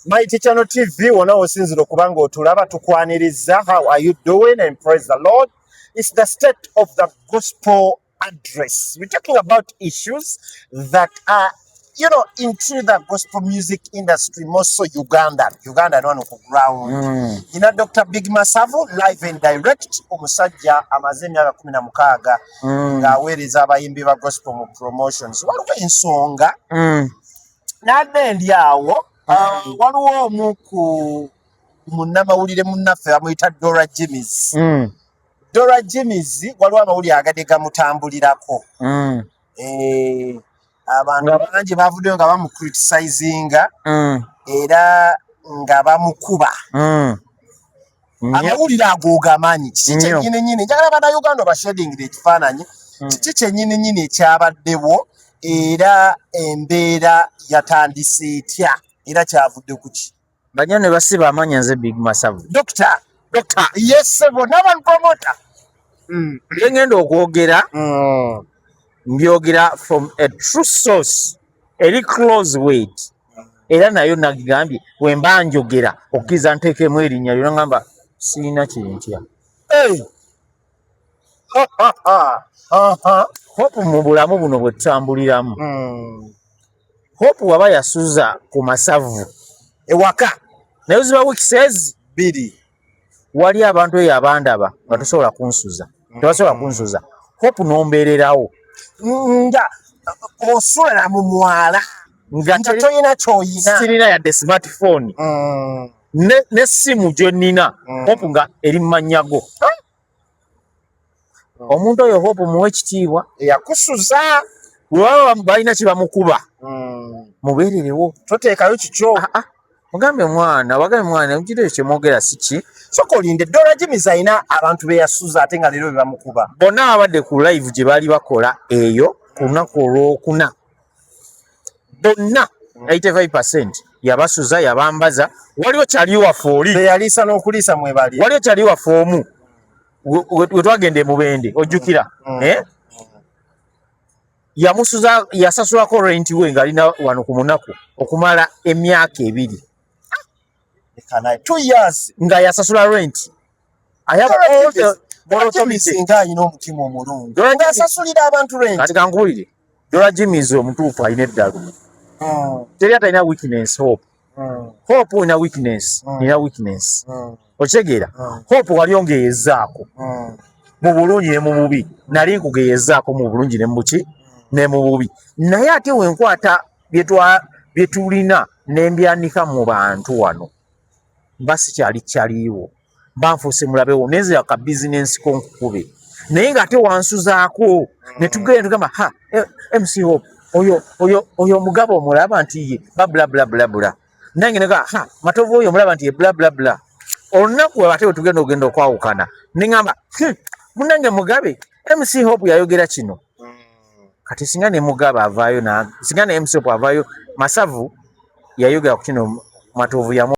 Mighty Channel TV, wona osinzira okubanga otulaba tukwaniriza. How are you doing? And praise the Lord. It's the state of the gospel address. We're talking about issues that are, into the gospel music industry, more so Uganda no one ku ground. Dr. Big Masavu, live and direct, omusajja amaze emyaka 16 ng'aweereza abayimbi ba gospel mu promotions. Waliwo ensonga n'adendi awo. Waliwo omu ku munnamawulire munnaffe bamuyita Dora Jimmys. Dora Jimmys waliwo amawulire agadde gamutambulirako. Abantu bangi bavuddeyo nga bamucriticizinga era nga bamukuba. Amawulire ago gamanyi kiki kyennyini njagala bannayuganda bashedingire ekifaananyi kiki kyennyini ekyabaddewo era embeera yatandise etya era kyavudde kuki. Banyone basiba amanya nze Big Masavu. Doctor, yes sebo naban promoter. Ngenda okwogera mbyogera from a true source, eri close weight. Era nayo nagambye wemba njogera okkiza nteekemu erinnya lyo ngamba sirina kintya. Hope mu bulamu buno bwe tutambuliramu. Hope waba yasuza ku Masavu ewaka naye ziba weekses biri wali abantu eyo abandaba nga tosobola kunsuza tebasobola kunsuza. Hope nombeererawo nga oswera mu mwala nga toyina kyoyina, sirina yadde smartphone n'essimu gyonnina. Hope nga eri mmanyago. Omuntu oyo Hope muwe ekitiibwa, yakusuza bwebaba balina kye bamukuba mubeererewo, toteekayo kikyo. Mugambe mwana ekiro ekyo kyemwogera siki. Soka olinde Dora Jimmys alina abantu be yasuza ate nga leero be bamukuba. Bonna abadde ku live gye baali bakola eyo ku lunaku olwokuna bonna 85% yabasuza yabambaza. Waliwo kyali waffe oli teyaliisa n'okuliisa mwebali, waliwo kyali waffe omu we twagenda Mubende ojjukira. Yamusuza yasasulako rent we ng'alina wano ku munaku okumala emyaka 2 2 years nga yasasula rent. Dora Jimmys nga alina omutima omulungi asasulira abantu rent. Kati kankuwulire Dora Jimmys omutuufu alina eddalu. Teri atalina weakness. Hope ina weakness, nina weakness. Okitegeera Hope wali ongeyezaako mu bulungi ne mu bubi, nali nkugeyezaako mu bulungi ne mu buki ne mu bubi. Naye ate wenkwata bye tulina ne mbyanika mu bantu wano mba sikyaliwo, banfuuse mulabewo nenzira ka bizinensi ko nkukube. Naye ng'ate wansuzaako ne tugenda tugamba MC Hope oyo omugabo omulaba nti ye bla nange nega Matovu oyo omulaba nti ye bla. Olunaku ate wetugenda ogenda okwawukana neŋŋamba munange Mugabe MC Hope yayogera kino. Kati singa ne Mugabe avaayo singa ne MC Hope avaayo Masavu yayogera ku kino Matovu yamu